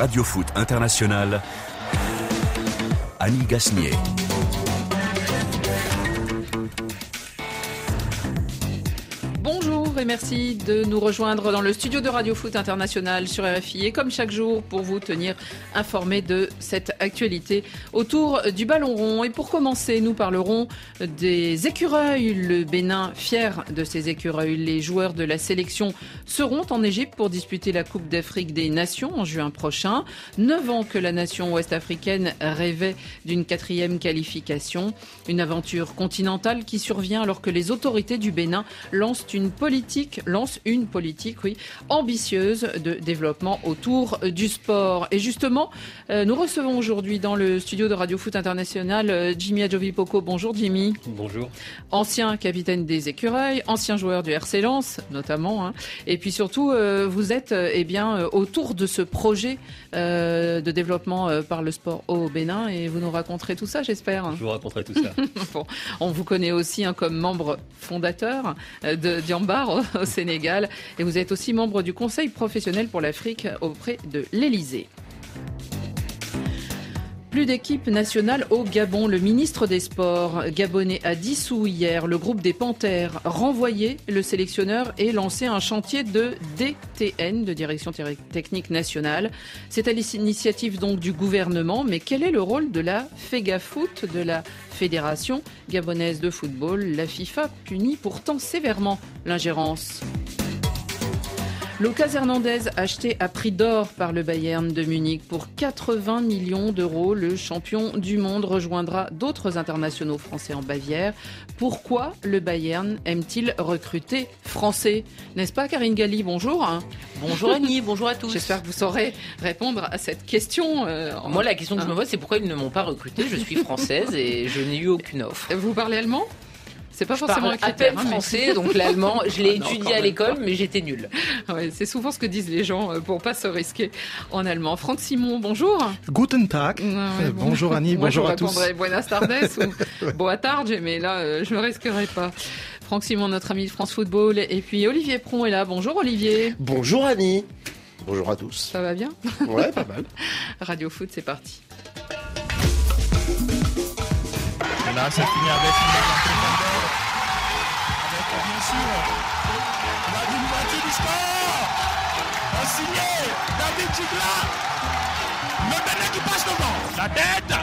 Radio Foot International, Annie Gasnier. Bonjour et merci de nous rejoindre dans le studio de Radio Foot International sur RFI et comme chaque jour pour vous tenir informés de cette actualité autour du ballon rond. Et pour commencer, nous parlerons des écureuils. Le Bénin, fier de ses écureuils. Les joueurs de la sélection seront en Égypte pour disputer la Coupe d'Afrique des Nations en juin prochain. 9 ans que la nation ouest-africaine rêvait d'une 4e qualification. Une aventure continentale qui survient alors que les autorités du Bénin lancent une politique ambitieuse de développement autour du sport. Et justement, nous recevons aujourd'hui dans le studio de Radio Foot International Jimmy Adjovipoko. Bonjour Jimmy. Bonjour. Ancien capitaine des Écureuils, ancien joueur du RC Lens notamment. Et puis surtout, vous êtes autour de ce projet de développement par le sport au Bénin et vous nous raconterez tout ça, j'espère. Je vous raconterai tout ça. Bon, on vous connaît aussi comme membre fondateur de Diambar au Sénégal et vous êtes aussi membre du Conseil professionnel pour l'Afrique auprès de l'Élysée. Plus d'équipe nationale au Gabon. Le ministre des Sports gabonais a dissous hier le groupe des Panthères, renvoyé le sélectionneur et lancé un chantier de DTN, de Direction Technique Nationale. C'est à l'initiative donc du gouvernement, mais quel est le rôle de la FEGAFOOT, de la Fédération gabonaise de football? La FIFA punit pourtant sévèrement l'ingérence. Lucas Hernandez, acheté à prix d'or par le Bayern de Munich pour 80 millions d'euros. Le champion du monde rejoindra d'autres internationaux français en Bavière. Pourquoi le Bayern aime-t-il recruter français? N'est-ce pas Karine Galli? Bonjour. Bonjour Annie, bonjour à tous. J'espère que vous saurez répondre à cette question. Moi, la question que je me pose, c'est pourquoi ils ne m'ont pas recruté? Je suis française et je n'ai eu aucune offre. Vous parlez allemand? C'est pas forcément un critère. critère. À peine français, donc l'allemand, je l'ai étudié à l'école, mais j'étais nulle. Ouais, c'est souvent ce que disent les gens pour pas se risquer en allemand. Franck Simon, bonjour. Guten Tag. Bonjour Annie, bonjour à tous. Moi, je répondrais Buenas tardes ou Boa tarde, mais là, je ne risquerai pas. Franck Simon, notre ami de France Football. Et puis Olivier Pron est là. Bonjour Olivier. Bonjour Annie. Bonjour à tous. Ça va bien? Ouais, pas mal. Radio Foot, c'est parti. Et là, ça finit avec bien sûr la diminution du score. Signé David Gigla. Le Bénin qui passe devant. La tête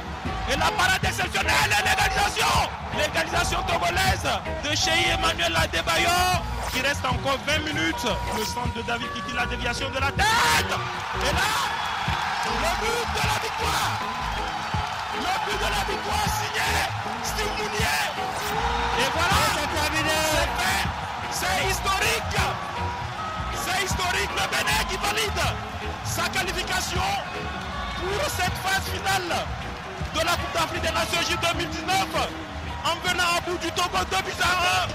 et la parade exceptionnelle et l'égalisation togolaise de Cheikh Emmanuel Adebayor. Il reste encore 20 minutes. Le centre de David qui tire la déviation de la tête. Et là, le but de la victoire. Le but de la victoire signé Steve Mounier. Et voilà, c'est terminé. C'est fait. C'est historique. C'est historique. Le Bénin qui valide sa qualification pour cette phase finale de la Coupe d'Afrique des Nations Égypte 2019 en venant à bout du Togo 2-1.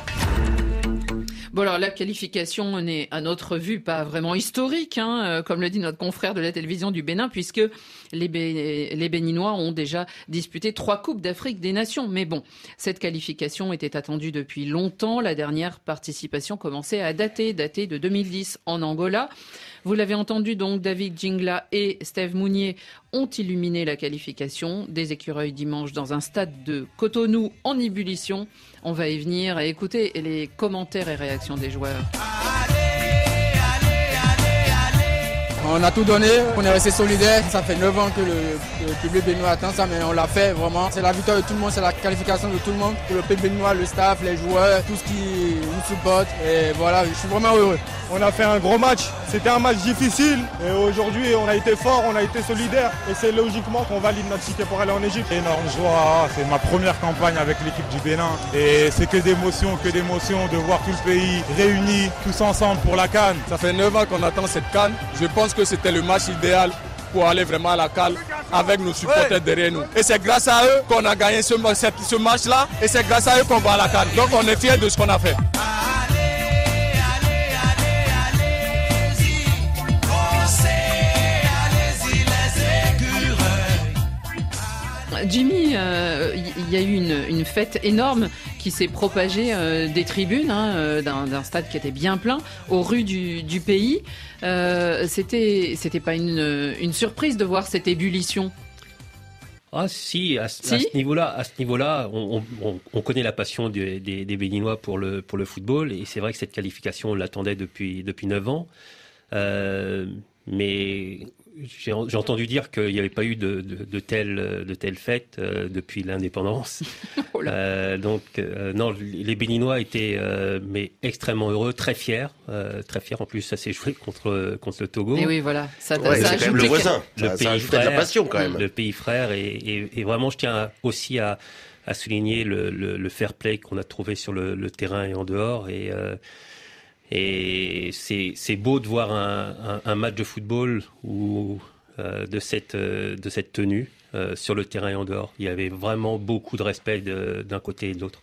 Bon alors la qualification n'est à notre vue pas vraiment historique, comme le dit notre confrère de la télévision du Bénin, puisque les Béninois ont déjà disputé 3 Coupes d'Afrique des Nations. Mais bon, cette qualification était attendue depuis longtemps. La dernière participation commençait à dater de 2010 en Angola. Vous l'avez entendu donc, David Gingla et Steve Mounier ont illuminé la qualification des Écureuils dimanche dans un stade de Cotonou en ébullition. On va y venir et écouter les commentaires et réactions des joueurs. On a tout donné, on est resté solidaire. Ça fait 9 ans que le public béninois attend ça, mais on l'a fait vraiment. C'est la victoire de tout le monde, c'est la qualification de tout le monde. Pour le public béninois, le staff, les joueurs, tout ce qui nous supporte. Et voilà, je suis vraiment heureux. On a fait un gros match, c'était un match difficile. Et aujourd'hui, on a été fort, on a été solidaire. Et c'est logiquement qu'on valide notre ticket pour aller en Égypte. Énorme joie, c'est ma première campagne avec l'équipe du Bénin. Et c'est que d'émotion de voir tout le pays réuni, tous ensemble pour la CAN. Ça fait 9 ans qu'on attend cette CAN. Je pense que c'était le match idéal pour aller vraiment à la CAN avec nos supporters derrière nous. Et c'est grâce à eux qu'on a gagné ce match-là. Et c'est grâce à eux qu'on va à la CAN. Donc on est fiers de ce qu'on a fait. Jimmy, il y a eu une fête énorme qui s'est propagée des tribunes, d'un stade qui était bien plein, aux rues du pays. C'était pas une surprise de voir cette ébullition? Ah si, à ce niveau-là, on connaît la passion des Béninois pour le football, et c'est vrai que cette qualification, on l'attendait depuis 9 ans. Mais j'ai entendu dire qu'il n'y avait pas eu de telle fête depuis l'indépendance. Non, les Béninois étaient mais extrêmement heureux, très fiers. En plus, ça s'est joué contre le Togo. Et oui, voilà. C'est quand même le voisin. Ça ajoute de la passion quand même. Le pays frère, et vraiment, je tiens aussi à souligner le fair play qu'on a trouvé sur le terrain et en dehors. Et c'est beau de voir un match de football de cette tenue sur le terrain et en dehors. Il y avait vraiment beaucoup de respect d'un côté et de l'autre.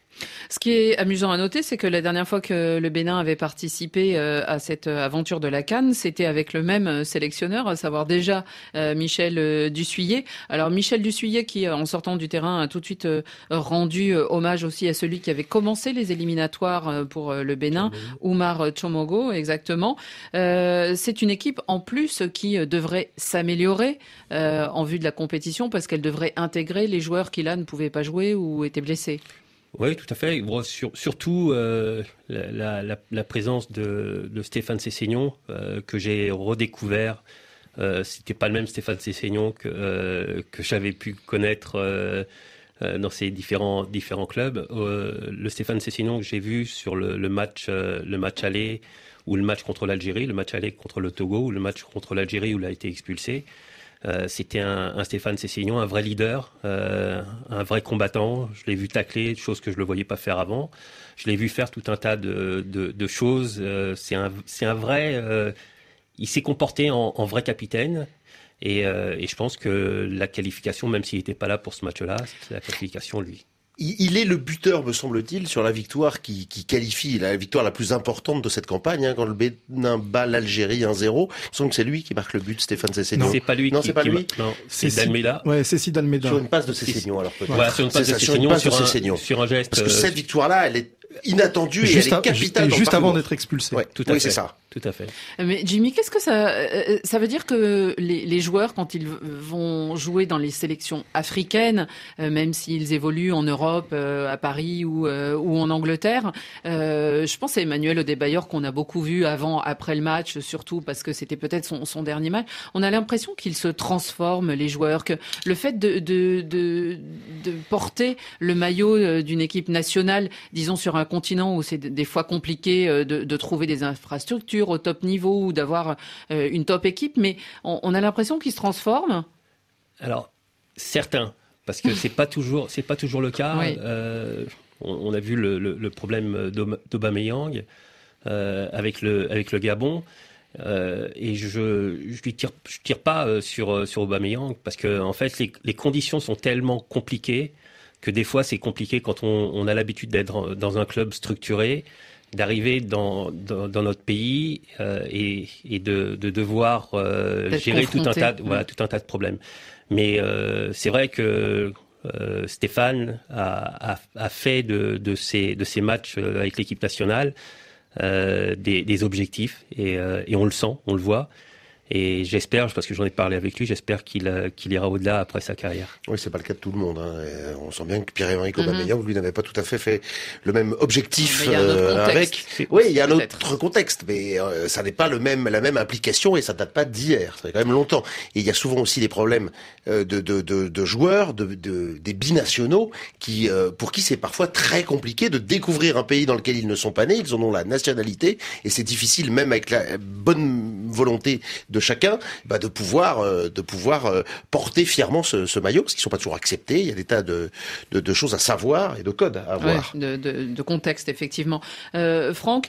Ce qui est amusant à noter, c'est que la dernière fois que le Bénin avait participé à cette aventure de la CAN, c'était avec le même sélectionneur, à savoir déjà Michel Dussuyer. Alors Michel Dussuyer qui, en sortant du terrain, a tout de suite rendu hommage aussi à celui qui avait commencé les éliminatoires pour le Bénin, Oumar Tchomogo, exactement. C'est une équipe en plus qui devrait s'améliorer en vue de la compétition, parce qu'elle devrait intégrer les joueurs qui là ne pouvaient pas jouer ou étaient blessés. Oui, tout à fait. Bon, surtout la présence de Stéphane Sessegnon, que j'ai redécouvert. C'était pas le même Stéphane Sessegnon que j'avais pu connaître dans ces différents clubs. Le Stéphane Sessegnon que j'ai vu sur le match aller, ou le match contre l'Algérie, le match aller contre le Togo, ou le match contre l'Algérie où il a été expulsé. C'était un Stéphane Sessegnon, un vrai leader, un vrai combattant. Je l'ai vu tacler, chose que je le voyais pas faire avant. Je l'ai vu faire tout un tas de choses. C'est un vrai. Il s'est comporté en vrai capitaine. Et je pense que la qualification, même s'il n'était pas là pour ce match-là, c'est la qualification lui. Il est le buteur, me semble-t-il, sur la victoire qui qualifie, la victoire la plus importante de cette campagne, quand le Bénin bat l'Algérie 1-0. Il me semble que c'est lui qui marque le but, Stéphane Sessegnon. Non, c'est pas lui. Non, c'est pas lui. Non, c'est Dalméda. Ouais, c'est Sid Dalméda. Sur une passe de Sessegnon, alors peut-être. Voilà, sur une passe de Sessegnon, sur un geste. Parce que cette victoire-là, elle est inattendue et elle est capitale. Juste avant d'être expulsé. Ouais, tout à fait. C'est ça. Tout à fait. Mais Jimmy, qu'est-ce que ça veut dire que les joueurs, quand ils vont jouer dans les sélections africaines, même s'ils évoluent en Europe, à Paris ou en Angleterre, je pense à Emmanuel Adebayor qu'on a beaucoup vu après le match, surtout parce que c'était peut-être son dernier match. On a l'impression qu'ils se transforment, les joueurs, que le fait de porter le maillot d'une équipe nationale, disons sur un continent où c'est des fois compliqué de trouver des infrastructures au top niveau ou d'avoir une top équipe, mais on a l'impression qu'ils se transforment. Alors, certains, parce que c'est pas toujours le cas. Oui. On a vu le problème d'Aubameyang avec le Gabon. Et je tire pas sur Aubameyang, parce que en fait les conditions sont tellement compliquées que des fois c'est compliqué quand on a l'habitude d'être dans un club structuré, d'arriver dans notre pays et de devoir gérer tout un tas de problèmes. Mais c'est vrai que Stéphane a fait de ces matchs avec l'équipe nationale des objectifs, et on le sent, on le voit. Et j'espère, parce que j'en ai parlé avec lui, j'espère qu'il ira au-delà après sa carrière. Oui, c'est pas le cas de tout le monde. On sent bien que Pierre-Emerick Aubameyang, lui, n'avait pas tout à fait le même objectif avec. Oui, il y a un autre contexte, mais ça n'est pas la même implication, et ça date pas d'hier. Ça fait quand même longtemps. Et il y a souvent aussi des problèmes de joueurs, des binationaux pour qui c'est parfois très compliqué de découvrir un pays dans lequel ils ne sont pas nés. Ils en ont la nationalité, et c'est difficile, même avec la bonne volonté de chacun, de pouvoir porter fièrement ce maillot, parce qu'ils sont pas toujours acceptés. Il y a des tas de choses à savoir et de codes à avoir. Ouais, de contexte, effectivement. Franck,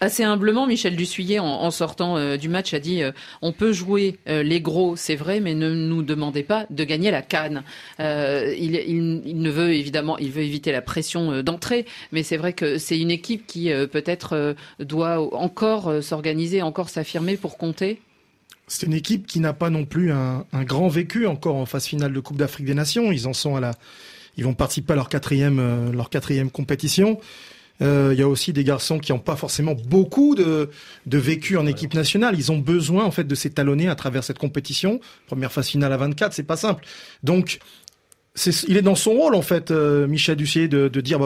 assez humblement, Michel Dussuyer, en sortant du match, a dit on peut jouer les gros, c'est vrai, mais ne nous demandez pas de gagner la CAN. Il veut éviter la pression d'entrée, mais c'est vrai que c'est une équipe qui peut-être doit encore s'organiser, encore s'affirmer pour compter. C'est une équipe qui n'a pas non plus un grand vécu encore en phase finale de Coupe d'Afrique des Nations. Ils vont participer à leur quatrième compétition. Il y a aussi des garçons qui n'ont pas forcément beaucoup de vécu en équipe nationale. Ils ont besoin en fait de s'étalonner à travers cette compétition. Première phase finale à 24, c'est pas simple. Donc il est dans son rôle en fait, Michel Dussier, de dire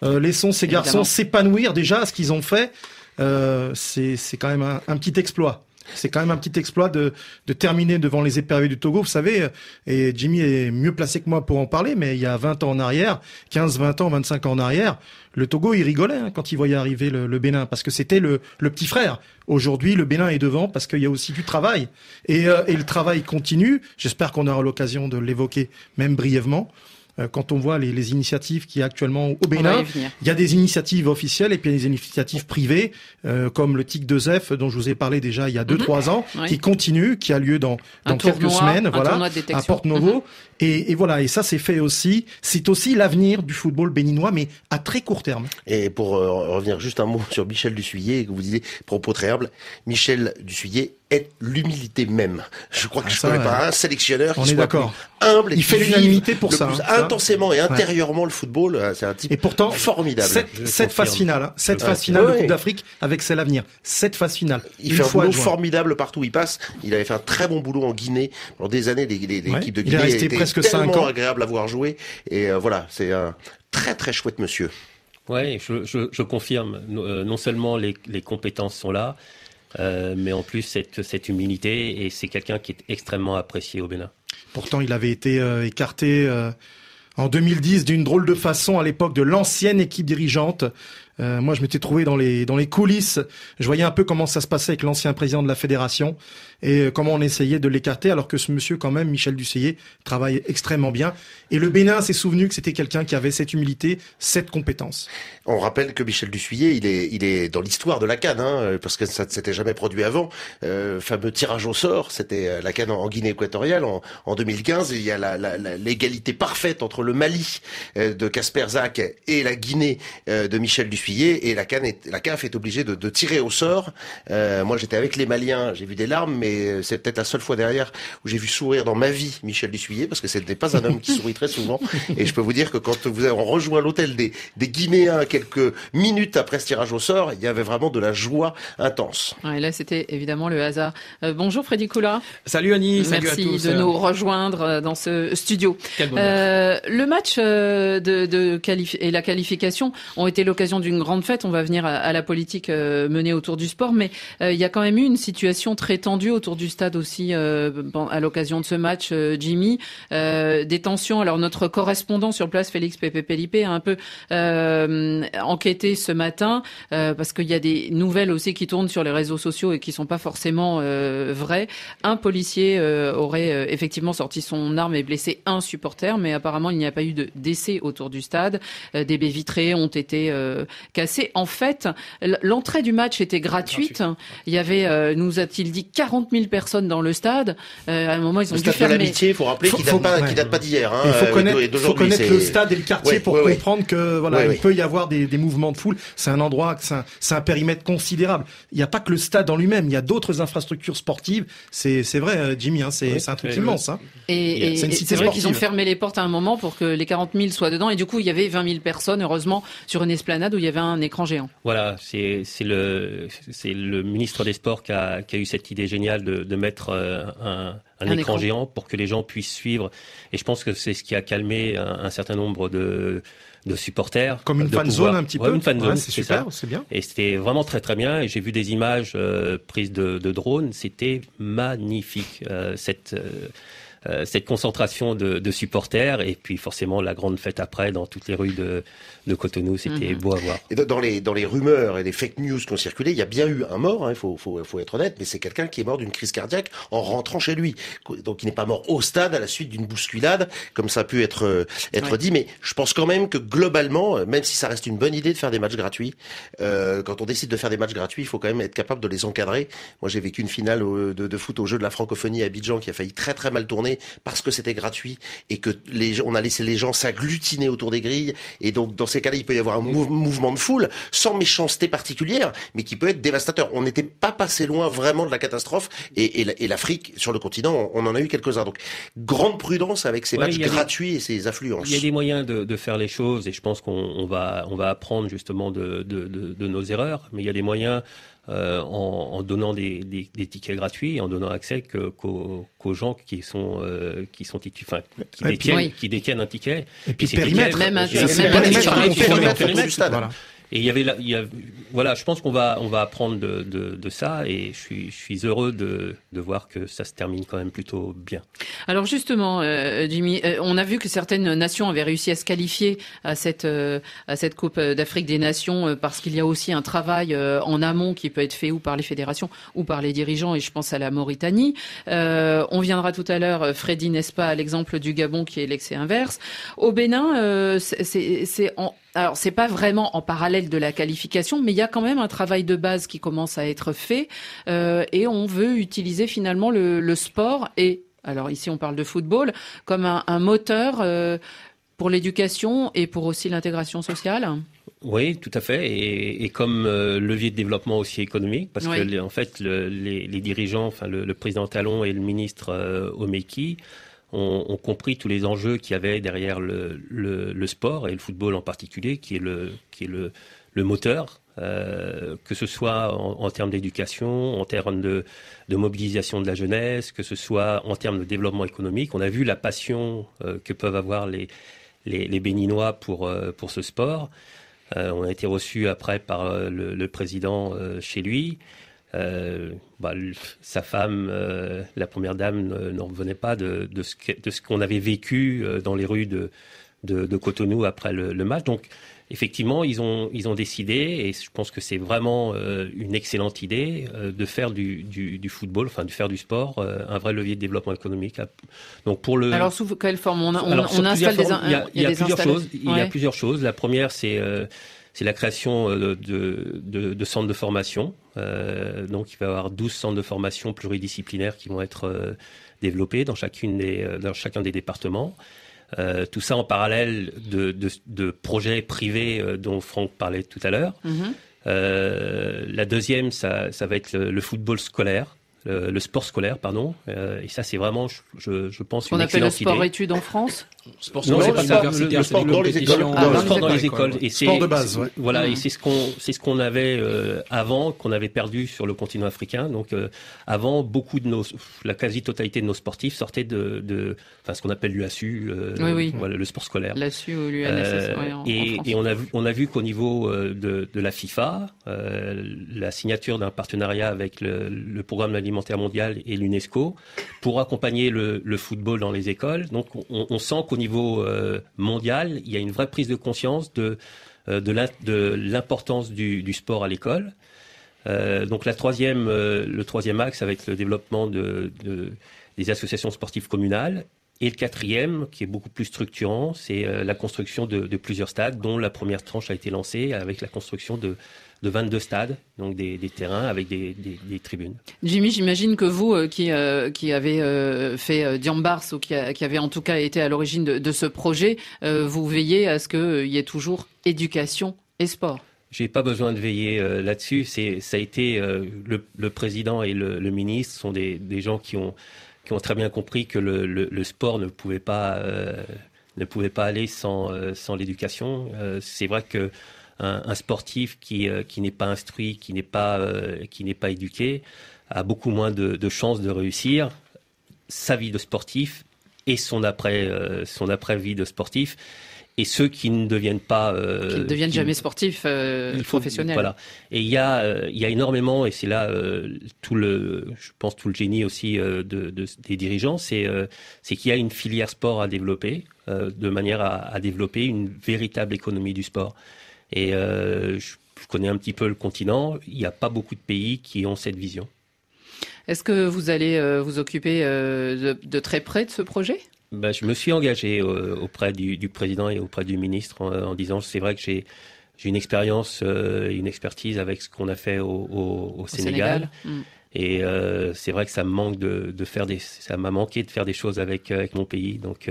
laissons ces garçons s'épanouir déjà à ce qu'ils ont fait. C'est quand même un petit exploit. C'est quand même un petit exploit de terminer devant les éperviers du Togo. Vous savez, et Jimmy est mieux placé que moi pour en parler, mais il y a 20 ans en arrière, 15, 20 ans, 25 ans en arrière, le Togo, il rigolait quand il voyait arriver le Bénin, parce que c'était le petit frère. Aujourd'hui, le Bénin est devant parce qu'il y a aussi du travail. Et le travail continue. J'espère qu'on aura l'occasion de l'évoquer, même brièvement. Quand on voit les initiatives qui actuellement au Bénin, il y a des initiatives officielles et puis il y a des initiatives privées, comme le TIC 2F dont je vous ai parlé déjà il y a 2-3 ans, qui continue, qui a lieu dans quelques semaines, à Porto-Novo. Et voilà, et ça c'est fait aussi. C'est aussi l'avenir du football béninois, mais à très court terme. Et pour revenir juste un mot sur Michel Dussuyer, que vous disiez, propos très humble, Michel Dussuyer est l'humilité même. Je crois que je ne connais pas un sélectionneur qui soit plus humble et il fait l'unanimité pour ça. Intensément et intérieurement le football, c'est un type et pourtant, formidable. Cette phase finale de Coupe d'Afrique avec C'est l'avenir. Cette phase finale. Il fait un boulot formidable partout où il passe. Il avait fait un très bon boulot en Guinée. Pendant des années, l'équipe de Guinée était presque tellement agréable à voir jouer. Et voilà, c'est un très très chouette monsieur. Ouais, je confirme. Non seulement les compétences sont là, mais en plus cette humilité, et c'est quelqu'un qui est extrêmement apprécié au Bénin. Pourtant, il avait été écarté en 2010 d'une drôle de façon à l'époque de l'ancienne équipe dirigeante. Moi, je m'étais trouvé dans les coulisses. Je voyais un peu comment ça se passait avec l'ancien président de la fédération et comment on essayait de l'écarter, alors que ce monsieur, quand même, Michel Dussuyer, travaille extrêmement bien. Et le Bénin s'est souvenu que c'était quelqu'un qui avait cette humilité, cette compétence. On rappelle que Michel Dussuyer, il est dans l'histoire de la CAN, parce que ça ne s'était jamais produit avant. Fameux tirage au sort, c'était la CAN en Guinée équatoriale en 2015. Il y a l'égalité parfaite entre le Mali de Casper Zak et la Guinée de Michel Dussuyer, et la CAF est obligée de tirer au sort. Moi, j'étais avec les Maliens, j'ai vu des larmes, mais c'est peut-être la seule fois derrière où j'ai vu sourire dans ma vie Michel Dussuyer, parce que ce n'est pas un homme qui sourit très souvent. Et je peux vous dire que quand vous avez rejoint l'hôtel des Guinéens quelques minutes après ce tirage au sort, il y avait vraiment de la joie intense. Et là, c'était évidemment le hasard. Bonjour Freddy Koula. Salut Annie, salut à tous. Merci de nous rejoindre dans ce studio. Quel bonheur. Le match et la qualification ont été l'occasion d'une grande fête. On va venir à la politique menée autour du sport, mais il y a quand même eu une situation très tendue autour du stade aussi à l'occasion de ce match, Jimmy. Des tensions. Alors notre correspondant sur place, Félix Pépé-Pélipé, a un peu enquêté ce matin parce qu'il y a des nouvelles aussi qui tournent sur les réseaux sociaux et qui sont pas forcément vraies. Un policier aurait effectivement sorti son arme et blessé un supporter, mais apparemment il n'y a pas eu de décès autour du stade. Des baies vitrées ont été cassées. En fait, l'entrée du match était gratuite. Il y avait, nous a-t-il dit, 40 000 personnes dans le stade. À un moment, ils ont dû fermer. De l'amitié, il faut rappeler qu'il date pas d'hier. Il faut connaître le stade et le quartier pour comprendre que il peut y avoir des mouvements de foule. C'est un endroit, c'est un périmètre considérable. Il n'y a pas que le stade en lui-même. Il y a d'autres infrastructures sportives. C'est vrai, Jimmy. C'est un truc immense. Et c'est vrai qu'ils ont fermé les portes à un moment pour que les 40 000 soient dedans. Et du coup, il y avait 20 000 personnes, heureusement, sur une esplanade où il y avait un écran géant. Voilà, c'est le ministre des Sports qui a eu cette idée géniale de mettre un écran géant pour que les gens puissent suivre. Et je pense que c'est ce qui a calmé un certain nombre de supporters. Comme une fan zone un petit peu. Une fan zone, c'est super, c'est bien. Et c'était vraiment très très bien. Et j'ai vu des images prises de drone. C'était magnifique. Cette concentration de supporters, et puis forcément la grande fête après dans toutes les rues de Cotonou, c'était beau à voir. Et dans les rumeurs et les fake news qui ont circulé, il y a bien eu un mort, il faut être honnête, mais c'est quelqu'un qui est mort d'une crise cardiaque en rentrant chez lui. Donc il n'est pas mort au stade à la suite d'une bousculade, comme ça a pu être dit, mais je pense quand même que globalement, même si ça reste une bonne idée de faire des matchs gratuits, quand on décide de faire des matchs gratuits, il faut quand même être capable de les encadrer. Moi j'ai vécu une finale de foot au jeu de la francophonie à Abidjan qui a failli très très mal tourner. fermées parce que c'était gratuit et que on a laissé les gens s'agglutiner autour des grilles. Et donc, dans ces cas-là, il peut y avoir un mouvement de foule sans méchanceté particulière, mais qui peut être dévastateur. On n'était pas passé loin vraiment de la catastrophe. Et l'Afrique, sur le continent, on en a eu quelques-uns. Donc, grande prudence avec ces matchs gratuits et ces affluences. Il y a des moyens de faire les choses et je pense qu'on va apprendre justement de nos erreurs. Mais il y a des moyens en donnant des tickets gratuits et en donnant accès qu'aux gens qui détiennent un ticket. Et puis périmètre, même un périmètre. Et je pense qu'on va apprendre de ça et je suis heureux de voir que ça se termine quand même plutôt bien. Alors justement, Jimmy, on a vu que certaines nations avaient réussi à se qualifier à cette Coupe d'Afrique des Nations parce qu'il y a aussi un travail en amont qui peut être fait ou par les fédérations ou par les dirigeants, et je pense à la Mauritanie. On viendra tout à l'heure, Freddy, n'est-ce pas, à l'exemple du Gabon qui est l'excès inverse. Au Bénin, alors, c'est pas vraiment en parallèle de la qualification, mais il y a quand même un travail de base qui commence à être fait, et on veut utiliser finalement le sport, et alors ici on parle de football, comme un moteur pour l'éducation et pour aussi l'intégration sociale. Oui, tout à fait, et comme levier de développement aussi économique, parce que en fait les dirigeants, enfin le président Talon et le ministre Omeki ont compris tous les enjeux qu'il y avait derrière le sport et le football en particulier, qui est le moteur, que ce soit en termes d'éducation, en termes de mobilisation de la jeunesse, que ce soit en termes de développement économique. On a vu la passion que peuvent avoir les Béninois pour ce sport. On a été reçus après par le président chez lui. Sa femme, la première dame, n'en revenait pas de ce qu'on avait vécu dans les rues de Cotonou après le match. Donc, effectivement, ils ont décidé, et je pense que c'est vraiment une excellente idée, de faire du football, enfin de faire du sport, un vrai levier de développement économique. Donc Alors, sous quelle forme on installe il y a plusieurs choses. Il y a plusieurs choses. La première, c'est la création de centres de formation. Donc, il va y avoir 12 centres de formation pluridisciplinaires qui vont être développés dans chacun des départements. Tout ça en parallèle de projets privés dont Franck parlait tout à l'heure. La deuxième, ça va être le football scolaire. Le sport scolaire, pardon. Et ça, c'est vraiment, je pense, une excellente idée. On appelle le sport-études en France ? Le sport dans les écoles. Le sport dans les écoles. Et sport de base, ouais. Voilà, et c'est ce qu'on avait avant, qu'on avait perdu sur le continent africain. Donc, avant, la quasi-totalité de nos sportifs sortaient de ce qu'on appelle l'UASU, voilà, le sport scolaire. L'ASU ou l'UNSS, en France. Et on a vu qu'au niveau de la FIFA, la signature d'un partenariat avec le programme alimentaire mondial et l'UNESCO pour accompagner le football dans les écoles. Donc, on sent qu'au niveau mondial, il y a une vraie prise de conscience de l'importance du sport à l'école. Donc, le troisième axe, ça va être le développement des associations sportives communales. Et le quatrième, qui est beaucoup plus structurant, c'est la construction de plusieurs stades, dont la première tranche a été lancée avec la construction de 22 stades, donc des terrains avec des tribunes. Jimmy, j'imagine que vous, qui avez fait Diambars, ou qui avez en tout cas été à l'origine de ce projet, vous veillez à ce qu'il y ait toujours éducation et sport. J'ai pas besoin de veiller là-dessus. Ça a été le président et le ministre sont des gens qui ont très bien compris que le sport ne pouvait pas aller sans l'éducation. C'est vrai que un sportif qui n'est pas instruit, qui n'est pas éduqué, a beaucoup moins de chances de réussir sa vie de sportif et son après vie de sportif. Et ceux qui ne deviennent pas qui ne deviennent jamais sportifs professionnels. Voilà. Et il y a énormément, et c'est là je pense tout le génie aussi des dirigeants, c'est qu'il y a une filière sport à développer de manière à développer une véritable économie du sport. Et je connais un petit peu le continent, il n'y a pas beaucoup de pays qui ont cette vision. Est-ce que vous allez vous occuper de très près de ce projet ? Je me suis engagé auprès du président et auprès du ministre en disant c'est vrai que j'ai une expérience, une expertise avec ce qu'on a fait au Sénégal. Et c'est vrai que ça me manque ça m'a manqué de faire des choses avec mon pays. Donc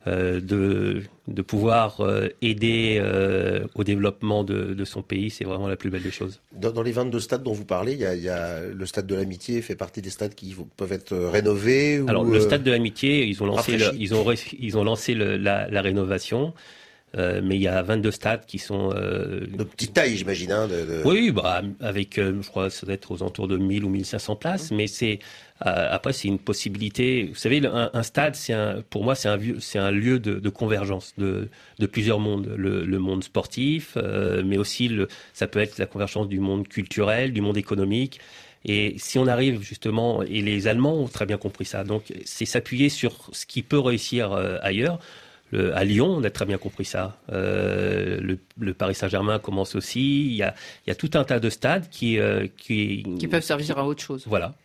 de pouvoir aider au développement de son pays, c'est vraiment la plus belle des choses. Dans les 22 stades dont vous parlez, il y a le stade de l'Amitié fait partie des stades qui peuvent être rénovés. Alors le stade de l'Amitié, ils ont lancé la rénovation. Mais il y a 22 stades qui sont de petite taille, j'imagine. Oui, avec, je crois, ça doit être aux alentours de 1000 ou 1500 places. Mais après, c'est une possibilité. Vous savez, un stade, pour moi, c'est un lieu de convergence de plusieurs mondes. Le monde sportif, mais aussi ça peut être la convergence du monde culturel, du monde économique. Et si on arrive justement, et les Allemands ont très bien compris ça. Donc, c'est s'appuyer sur ce qui peut réussir ailleurs. À Lyon, on a très bien compris ça. Le Paris Saint-Germain commence aussi. Il y a tout un tas de stades qui peuvent servir à autre chose. Voilà.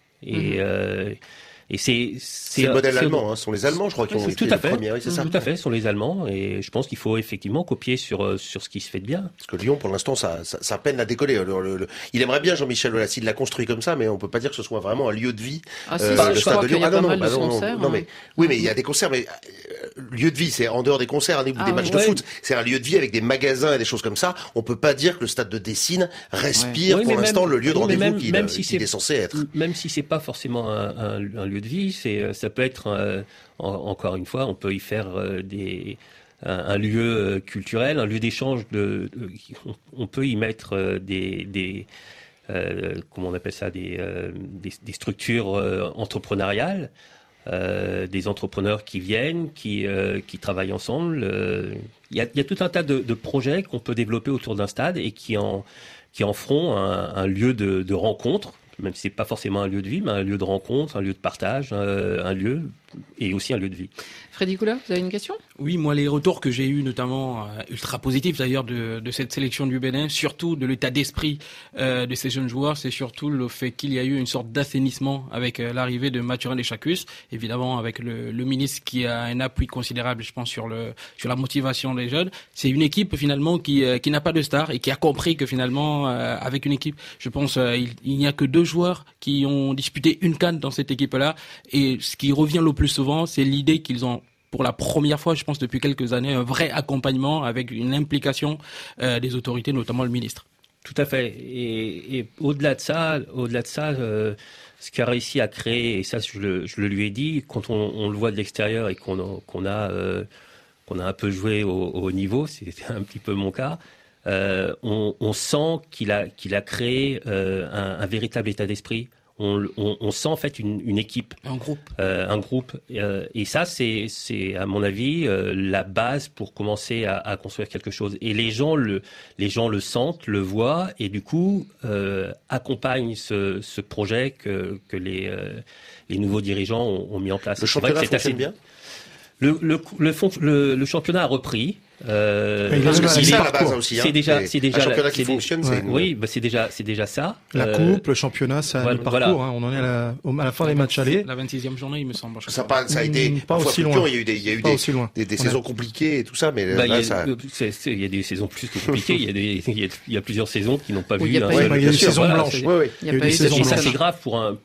Et c'est le modèle allemand. Ce sont les Allemands, je crois, qui ont été les premiers. Oui, c'est ça. Tout à fait, ce sont les Allemands. Et je pense qu'il faut effectivement copier sur ce qui se fait de bien. Parce que Lyon, pour l'instant, ça peine à décoller. Il aimerait bien, Jean-Michel Aulas, il l'a construit comme ça, mais on peut pas dire que ce soit vraiment un lieu de vie. Je crois qu'il y a pas mal de concerts. Oui, mais il y a des concerts, mais lieu de vie, c'est en dehors des concerts ou des matchs de foot. C'est un lieu de vie avec des magasins et des choses comme ça. On peut pas dire que le stade de Dessines respire pour l'instant le lieu de rendez-vous qu'il est censé être. Même si c'est pas forcément un lieu de vie, ça peut être encore une fois, on peut y faire un lieu culturel, un lieu d'échange. On peut y mettre comment on appelle ça, des structures entrepreneuriales. Des entrepreneurs qui viennent, qui travaillent ensemble. Il y a tout un tas de projets qu'on peut développer autour d'un stade et qui en feront un lieu de rencontre, même si c'est pas forcément un lieu de vie, mais un lieu de rencontre, un lieu de partage, un lieu et aussi un lieu de vie. Freddy Coula, vous avez une question ? Oui, moi, les retours que j'ai eus, notamment ultra positifs d'ailleurs de cette sélection du Bénin, surtout de l'état d'esprit de ces jeunes joueurs, c'est surtout le fait qu'il y a eu une sorte d'assainissement avec l'arrivée de Mathurin Deschacus, évidemment avec le ministre qui a un appui considérable, je pense, sur la motivation des jeunes. C'est une équipe finalement qui n'a pas de star et qui a compris que finalement, avec une équipe, je pense, il n'y a que 2 joueurs qui ont disputé une CAN dans cette équipe-là, et ce qui revient le plus souvent, c'est l'idée qu'ils ont, pour la première fois, je pense, depuis quelques années, un vrai accompagnement avec une implication des autorités, notamment le ministre. Tout à fait. Et au-delà de ça, ce qu'a réussi à créer, et ça, je le lui ai dit, quand on le voit de l'extérieur et qu'on a un peu joué au haut niveau, c'était un petit peu mon cas, on sent qu'il a créé un véritable état d'esprit. On sent en fait une équipe, un groupe, et ça c'est à mon avis la base pour commencer à construire quelque chose. Et les gens le sentent, le voient, et du coup accompagnent ce projet que les nouveaux dirigeants ont mis en place. Le championnat fonctionne bien. Le championnat a repris. C'est à la base aussi. C'est déjà un championnat qui fonctionne. Oui, c'est déjà ça. La coupe, le championnat, ça le parcours. Voilà. On en est à la fin des matchs allés. La 26e journée, il me semble. Ça a été pas aussi loin. Il y a eu des saisons compliquées et tout ça, mais il y a des saisons plus que compliquées. Il y a plusieurs saisons qui n'ont pas vu. Il y a des saisons blanches. Et ça c'est grave pour un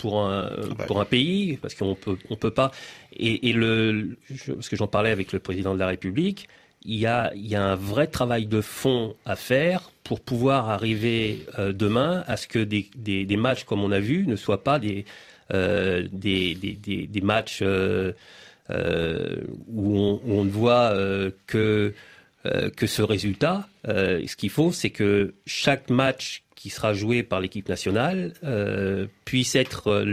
pays parce qu'on peut pas. Parce que j'en parlais avec le président de la République. Il y a un vrai travail de fond à faire pour pouvoir arriver demain à ce que des matchs comme on a vu ne soient pas des matchs où on ne voit que ce résultat. Ce qu'il faut, c'est que chaque match qui sera joué par l'équipe nationale puisse être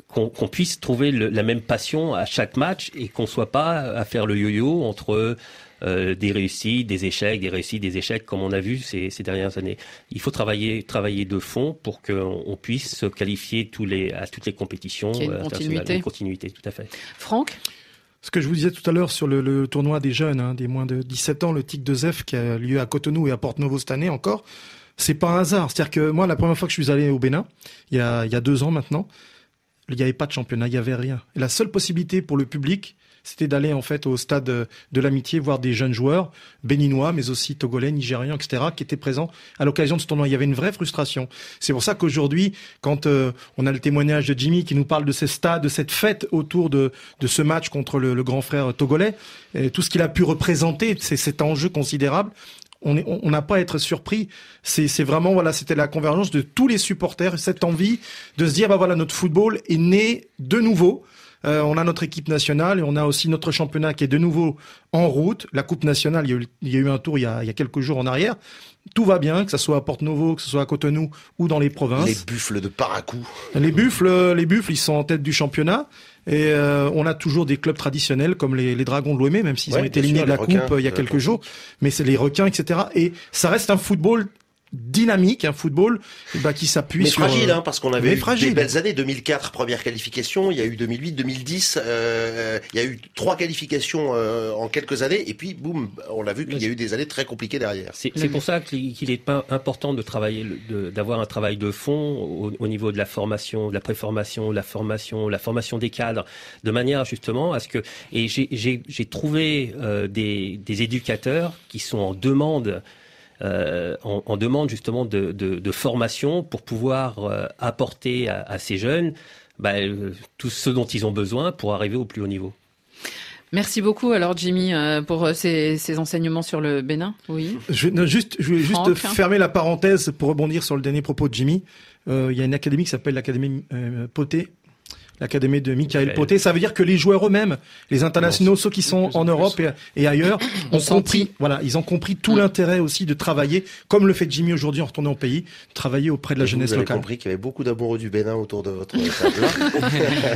qu'on puisse trouver la même passion à chaque match et qu'on soit pas à faire le yo-yo entre des réussites, des échecs, des réussites, des échecs comme on a vu ces dernières années. Il faut travailler de fond pour qu'on puisse se qualifier à toutes les compétitions internationales. Une continuité, tout à fait. Franck ? Ce que je vous disais tout à l'heure sur le tournoi des jeunes, des moins de 17 ans, le TIC de ZEF qui a lieu à Cotonou et à Porto-Novo cette année encore, c'est pas un hasard. C'est-à-dire que moi, la première fois que je suis allé au Bénin, il y a 2 ans maintenant, il n'y avait pas de championnat, il n'y avait rien. Et la seule possibilité pour le public, c'était d'aller en fait au stade de l'Amitié voir des jeunes joueurs béninois, mais aussi togolais, nigérians, etc., qui étaient présents à l'occasion de ce tournoi. Il y avait une vraie frustration. C'est pour ça qu'aujourd'hui, quand on a le témoignage de Jimmy qui nous parle de ces stades, de cette fête autour de ce match contre le grand frère togolais, et tout ce qu'il a pu représenter, c'est cet enjeu considérable. On n'a pas à être surpris. C'est vraiment, voilà, c'était la convergence de tous les supporters, cette envie de se dire, bah voilà, notre football est né de nouveau. On a notre équipe nationale et on a aussi notre championnat qui est de nouveau en route. La Coupe nationale, il y a eu un tour il y a quelques jours en arrière. Tout va bien, que ce soit à Porto-Novo, que ce soit à Cotonou ou dans les provinces. Les buffles de Paracou. Les buffles, ils sont en tête du championnat. Et on a toujours des clubs traditionnels comme les Dragons de Lomé, même s'ils ont été éliminés de la Coupe il y a quelques jours. Mais c'est les requins, etc. Et ça reste un football dynamique, un football qui s'appuie sur... Mais fragile, parce qu'on avait eu des belles années. 2004, première qualification, il y a eu 2008, 2010, il y a eu 3 qualifications en quelques années, et puis boum, on l'a vu qu'il y a eu des années très compliquées derrière. C'est pour ça qu'il est pas important de travailler, d'avoir un travail de fond au niveau de la formation, de la préformation, la formation des cadres, de manière justement à ce que... Et j'ai trouvé des éducateurs qui sont en demande en demande justement de formation pour pouvoir apporter à ces jeunes tout ce dont ils ont besoin pour arriver au plus haut niveau. Merci beaucoup alors Jimmy pour ces enseignements sur le Bénin. Oui. Je voulais juste fermer la parenthèse pour rebondir sur le dernier propos de Jimmy. Il y a une académie qui s'appelle l'Académie Poté. L'académie de Michael Poté. Ça veut dire que les joueurs eux-mêmes, les internationaux, ceux qui sont en Europe et ailleurs, ils ont compris tout l'intérêt aussi de travailler, comme le fait Jimmy aujourd'hui en retournant au pays, travailler auprès de la jeunesse locale. Vous avez compris qu'il y avait beaucoup d'amoureux du Bénin autour de votre table.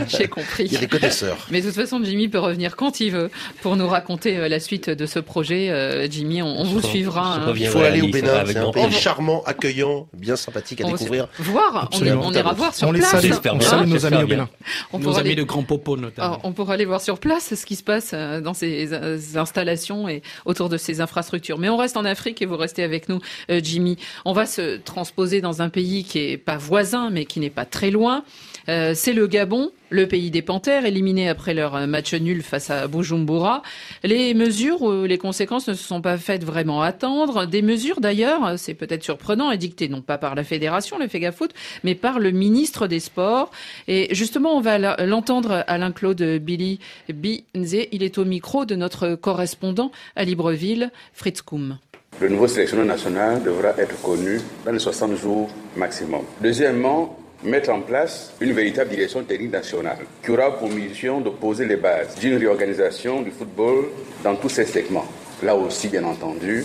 J'ai compris. Il y a des connaisseurs. Mais de toute façon, Jimmy peut revenir quand il veut pour nous raconter la suite de ce projet. Jimmy, on vous suivra. Il faut aller au Bénin. C'est un pays charmant, accueillant, bien sympathique à découvrir. Voir. On ira voir sur place. On salue nos amis au Bénin. Nos amis de Grand Popo notamment. On pourra aller voir sur place ce qui se passe dans ces installations et autour de ces infrastructures. Mais on reste en Afrique et vous restez avec nous, Jimmy. On va se transposer dans un pays qui est pas voisin, mais qui n'est pas très loin. C'est le Gabon, le pays des Panthères, éliminé après leur match nul face à Bujumbura. Les mesures ou les conséquences ne se sont pas faites vraiment attendre. Des mesures d'ailleurs, c'est peut-être surprenant, édictées non pas par la fédération, le FEGAFOOT, mais par le ministre des Sports. Et justement, on va l'entendre, Alain-Claude Billy Binze. Il est au micro de notre correspondant à Libreville, Fritz Koum. Le nouveau sélectionneur national devra être connu dans les 60 jours maximum. Deuxièmement, mettre en place une véritable direction technique nationale qui aura pour mission de poser les bases d'une réorganisation du football dans tous ses segments. Là aussi, bien entendu,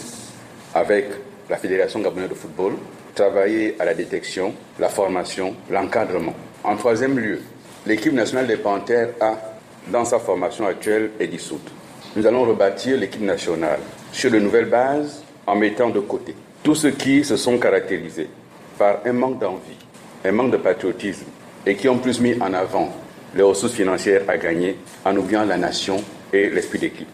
avec la Fédération gabonaise de football, travailler à la détection, la formation, l'encadrement. En troisième lieu, l'équipe nationale des Panthères A, dans sa formation actuelle, est dissoute. Nous allons rebâtir l'équipe nationale sur de nouvelles bases en mettant de côté tous ceux qui se sont caractérisés par un manque d'envie, un manque de patriotisme et qui ont plus mis en avant les ressources financières à gagner en oubliant la nation et l'esprit d'équipe.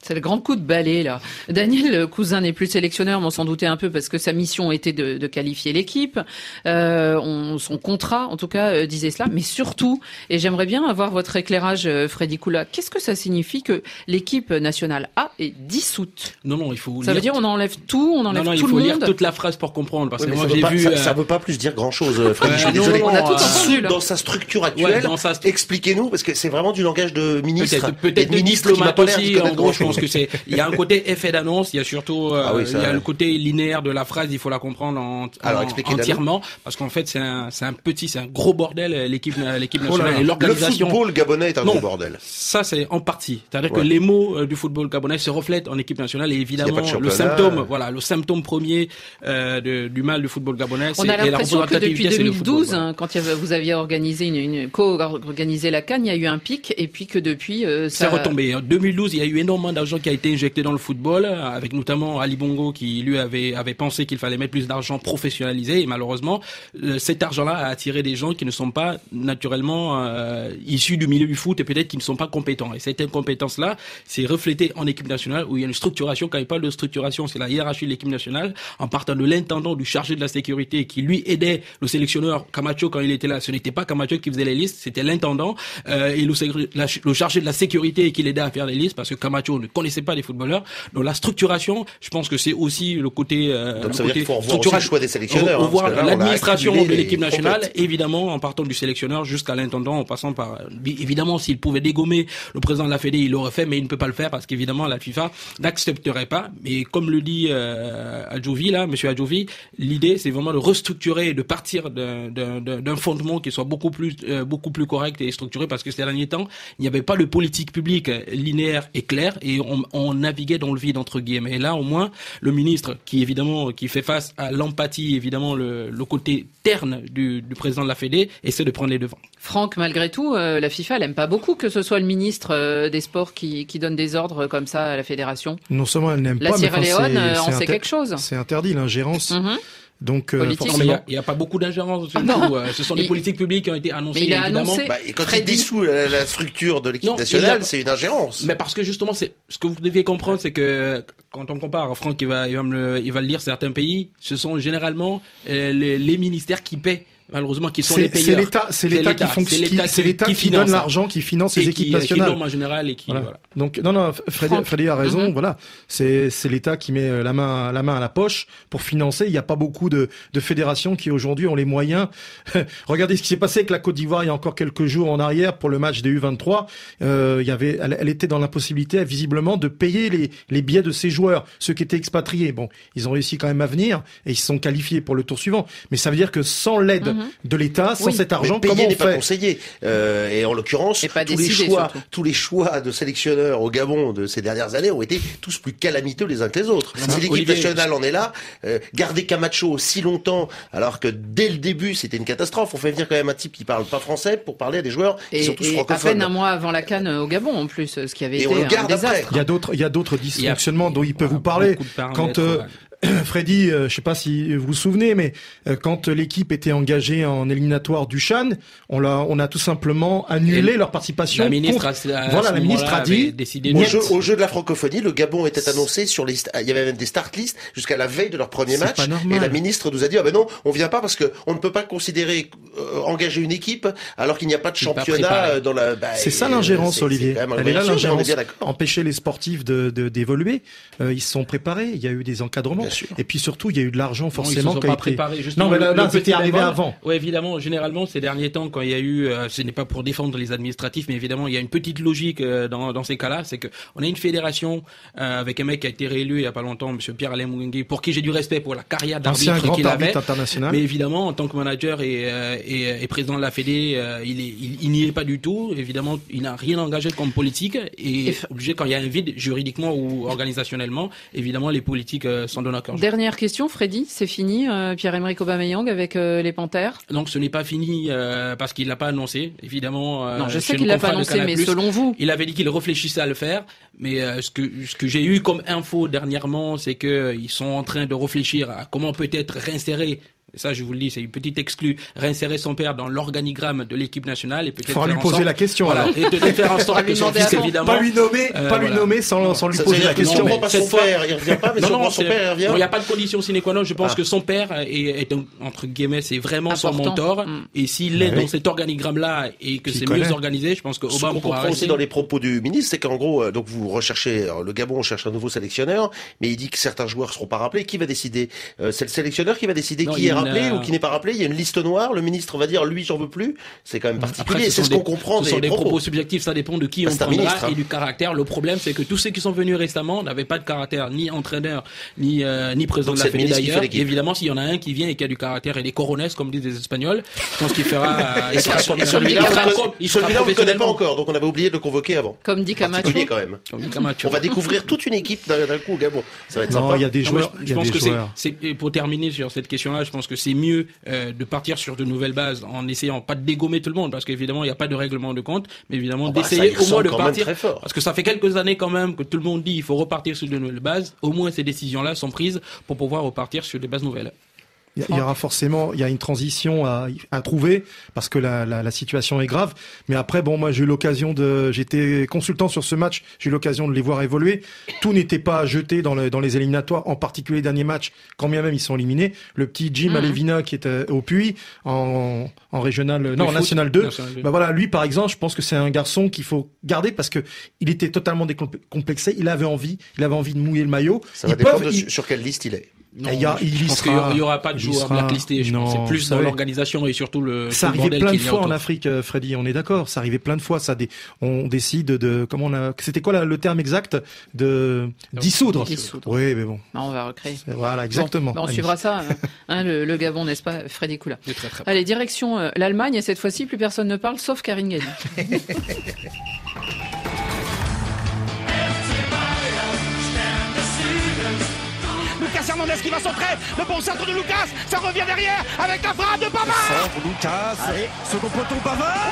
C'est le grand coup de balai, là. Daniel Cousin n'est plus sélectionneur, mais on s'en doutait un peu parce que sa mission était de qualifier l'équipe. Son contrat, en tout cas, disait cela. Mais surtout, et j'aimerais bien avoir votre éclairage, Freddy Koula, qu'est-ce que ça signifie que l'équipe nationale A est dissoute? Non, il faut... Ça veut dire on enlève tout, on enlève tout le monde? Non, il faut lire toute la phrase pour comprendre. Parce que moi, j'ai vu... Ça veut pas plus dire grand-chose, Freddy. Je suis désolé. On a tout entendu, là. Dans sa structure actuelle, expliquez-nous, parce que c'est vraiment du langage de ministre. Peut-être de diplomate aussi, en gros, je pense que il y a un côté effet d'annonce, il y a surtout il y a le côté linéaire de la phrase, il faut la comprendre entièrement parce qu'en fait c'est un gros bordel l'équipe nationale et l'organisation. Le football gabonais est un gros bordel. Ça c'est en partie, c'est-à-dire que les mots du football gabonais se reflètent en équipe nationale et évidemment le symptôme premier du mal du football gabonais, c'est la représentativité. On a l'impression que depuis 2012 quand vous aviez organisé la CAN, il y a eu un pic et puis que depuis c'est retombé. En 2012, il y a eu énormément d'argent qui a été injecté dans le football, avec notamment Ali Bongo qui lui avait pensé qu'il fallait mettre plus d'argent professionnalisé, et malheureusement cet argent-là a attiré des gens qui ne sont pas naturellement issus du milieu du foot et peut-être qui ne sont pas compétents. Et cette incompétence-là, c'est reflété en équipe nationale où il y a une structuration. Quand il parle de structuration, c'est la hiérarchie de l'équipe nationale, en partant de l'intendant, du chargé de la sécurité qui lui aidait le sélectionneur Camacho quand il était là. Ce n'était pas Camacho qui faisait les listes, c'était l'intendant et le chargé de la sécurité qui l'aidait à faire les listes parce que Camacho ne connaissait pas les footballeurs. Donc la structuration, je pense que c'est aussi le côté donc ça veut dire qu'il faut revoir aussi le choix des sélectionneurs. Revoir l'administration de l'équipe nationale, évidemment, en partant du sélectionneur jusqu'à l'intendant, en passant par évidemment s'il pouvait dégommer le président de la Fédé, il l'aurait fait, mais il ne peut pas le faire parce qu'évidemment la FIFA n'accepterait pas. Mais comme le dit Adjovi là, Monsieur Adjovi, l'idée c'est vraiment de restructurer et de partir d'un fondement qui soit beaucoup plus correct et structuré parce que ces derniers temps il n'y avait pas de politique publique linéaire et claire et on naviguait dans le vide entre guillemets. Et là au moins le ministre qui fait face à l'empathie, évidemment le côté terne du président de la Fédé essaie de prendre les devants. Franck, malgré tout, la FIFA elle aime pas beaucoup que ce soit le ministre des Sports qui donne des ordres comme ça à la fédération. Non seulement elle n'aime pas, la Sierra Leone en sait quelque chose. C'est interdit l'ingérence. Donc, il n'y a pas beaucoup d'ingérence. Ce sont des politiques publiques qui ont été annoncées. Mais il a évidemment. annoncé. Quand il dissout la structure de l'équipe nationale, c'est une ingérence. Mais parce que justement, ce que vous deviez comprendre, c'est que quand on compare, Franck, il va le lire certains pays, ce sont généralement les ministères qui paient. Malheureusement, qui sont les payeurs. C'est l'État qui donne l'argent, qui finance les équipes nationales. Qui norme en général et qui, voilà. Donc, non, Freddy a raison, voilà. C'est l'État qui met la main à la poche pour financer. Il n'y a pas beaucoup de fédérations qui aujourd'hui ont les moyens. Regardez ce qui s'est passé avec la Côte d'Ivoire il y a encore quelques jours en arrière pour le match des U23. Elle était dans l'impossibilité, visiblement, de payer les billets de ses joueurs, ceux qui étaient expatriés. Bon, ils ont réussi quand même à venir et ils se sont qualifiés pour le tour suivant. Mais ça veut dire que sans l'aide de l'État, sans cet argent, comment on fait ? Payer n'est pas conseillé. Et en l'occurrence, tous les choix de sélectionneurs au Gabon de ces dernières années ont été tous plus calamiteux les uns que les autres. Si l'équipe nationale en est là, garder Camacho si longtemps, alors que dès le début c'était une catastrophe. On fait venir quand même un type qui parle pas français pour parler à des joueurs qui sont tous francophones. À peine un mois avant la CAN au Gabon en plus, ce qui avait été un désastre. Il y a d'autres dysfonctionnements dont il peut vous parler. Quand Freddy, je sais pas si vous vous souvenez, mais quand l'équipe était engagée en éliminatoire du CHAN, on a tout simplement annulé leur participation. La ministre a dit au jeu de la francophonie, le Gabon était annoncé sur les, il y avait même des start lists jusqu'à la veille de leur premier match. Et la ministre nous a dit non, on vient pas parce que on ne peut pas consider engager une équipe alors qu'il n'y a pas de championnat dans la. C'est ça l'ingérence, Olivier. Elle est là l'ingérence. Empêcher les sportifs d'évoluer. Ils se sont préparés. Il y a eu des encadrements. Et puis surtout, il y a eu de l'argent forcément. Ils se sont pas préparés. Non, mais là c'était arrivé avant. Oui, évidemment. Généralement, ces derniers temps, quand il y a eu, ce n'est pas pour défendre les administratifs, mais évidemment, il y a une petite logique dans ces cas-là, c'est que on a une fédération avec un mec qui a été réélu il y a pas longtemps, Monsieur Pierre-Alain Mouguengue, pour qui j'ai du respect pour la carrière d'arbitre qu'il avait. Mais évidemment, en tant que manager et président de la Fédé, il n'y est pas du tout. Évidemment, il n'a rien engagé comme politique et obligé quand il y a un vide juridiquement ou organisationnellement. Évidemment, les politiques s'en donnent à cœur. Dernière question, Freddy, c'est fini, Pierre-Emerick Aubameyang avec les Panthères? Donc ce n'est pas fini parce qu'il l'a pas annoncé, évidemment. Non, je sais qu'il l'a pas annoncé, mais selon vous, il avait dit qu'il réfléchissait à le faire. Mais ce que j'ai eu comme info dernièrement, c'est que ils sont en train de réfléchir à comment peut-être réinsérer. Ça, je vous le dis, c'est une petite exclue. Réinsérer son père dans l'organigramme de l'équipe nationale et peut-être. Faudra lui poser la question. Voilà, et de faire en sorte que son fils, évidemment. Pas lui nommer sans lui poser la question. Non, cette fois, il revient pas, mais son père revient. Il n'y a pas de condition sine qua non. Je pense que son père est entre guillemets, c'est vraiment son mentor. Et s'il est dans cet organigramme-là et que c'est mieux organisé, je pense que Obama pourra. Ce qu'on comprend aussi dans les propos du ministre, c'est qu'en gros, donc vous recherchez, le Gabon cherche un nouveau sélectionneur, mais il dit que certains joueurs seront pas rappelés. Qui va décider? C'est le sélectionneur qui va décider qui est rappelé ou qui n'est pas rappelé. Il y a une liste noire. Le ministre va dire, lui, j'en veux plus. C'est quand même particulier. C'est ce qu'on comprend. Ce sont des propos subjectifs. Ça dépend de qui on prendra et du caractère. Le problème, c'est que tous ceux qui sont venus récemment n'avaient pas de caractère, ni entraîneur, ni président de la Fédé d'ailleurs. Évidemment, s'il y en a un qui vient et qui a du caractère et des corones, comme disent les Espagnols, je pense qu'il fera. Celui-là, on ne connaît pas encore. Donc on avait oublié de le convoquer avant. Comme dit Camacho. Quand même. On va découvrir toute une équipe d'un coup au Gabon. Ça va être sympa. Il y a des joueurs. Je pense que c'est pour terminer sur cette question-là, je pense que que c'est mieux de partir sur de nouvelles bases en essayant pas de dégommer tout le monde, parce qu'évidemment il n'y a pas de règlement de compte, mais évidemment d'essayer au moins de partir, parce que ça fait quelques années quand même que tout le monde dit il faut repartir sur de nouvelles bases. Au moins ces décisions-là sont prises pour pouvoir repartir sur des bases nouvelles. Il y aura forcément, il y a une transition à trouver parce que la situation est grave. Mais après, bon, moi j'ai eu l'occasion j'étais consultant sur ce match, j'ai eu l'occasion de les voir évoluer. Tout n'était pas jeté dans les éliminatoires, en particulier les derniers matchs, quand bien même ils sont éliminés. Le petit Jim Alevina qui était au Puy en régional, en National 2. Bah voilà, lui par exemple, je pense que c'est un garçon qu'il faut garder parce que il était totalement décomplexé, il avait envie de mouiller le maillot. Ça va dépendre sur quelle liste il est. Non, je pense qu'il n'y aura pas de joueurs blacklistés. Je pense c'est plus dans l'organisation et surtout le. Ça arrivait plein de fois en Afrique, Freddy. On est d'accord. Ça arrivait plein de fois. On décide de c'était quoi le terme exact de dissoudre. Oui, mais bon. Non, on va recréer. Voilà, exactement. Bon, on suivra ça. Le Gabon, n'est-ce pas, Freddy Koula. Allez, direction l'Allemagne. Et cette fois-ci, plus personne ne parle, sauf Karine Galli. Lucas Hernandez qui va centrer, le bon centre de Lucas, ça revient derrière avec la frappe de Pavard. Centre Lucas, allez, second poteau Pavard.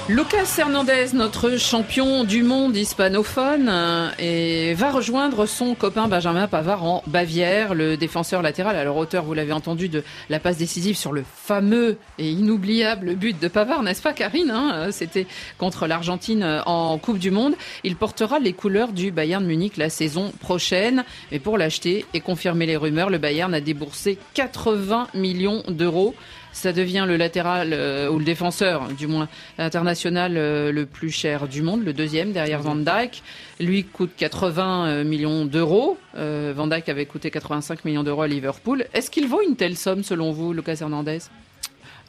Lucas Hernandez, notre champion du monde hispanophone, et va rejoindre son copain Benjamin Pavard en Bavière, le défenseur latéral. Alors auteur, vous l'avez entendu, de la passe décisive sur le fameux et inoubliable but de Pavard, n'est-ce pas Karine, C'était contre l'Argentine en Coupe du Monde. Il portera les couleurs du Bayern Munich la saison prochaine. Mais pour l'acheter et confirmer les rumeurs, le Bayern a déboursé 80 millions d'euros. Ça devient le latéral, ou le défenseur, du moins, international le plus cher du monde, le deuxième, derrière Van Dijk. Lui coûte 80 millions d'euros. Van Dijk avait coûté 85 millions d'euros à Liverpool. Est-ce qu'il vaut une telle somme, selon vous, Lucas Hernandez ?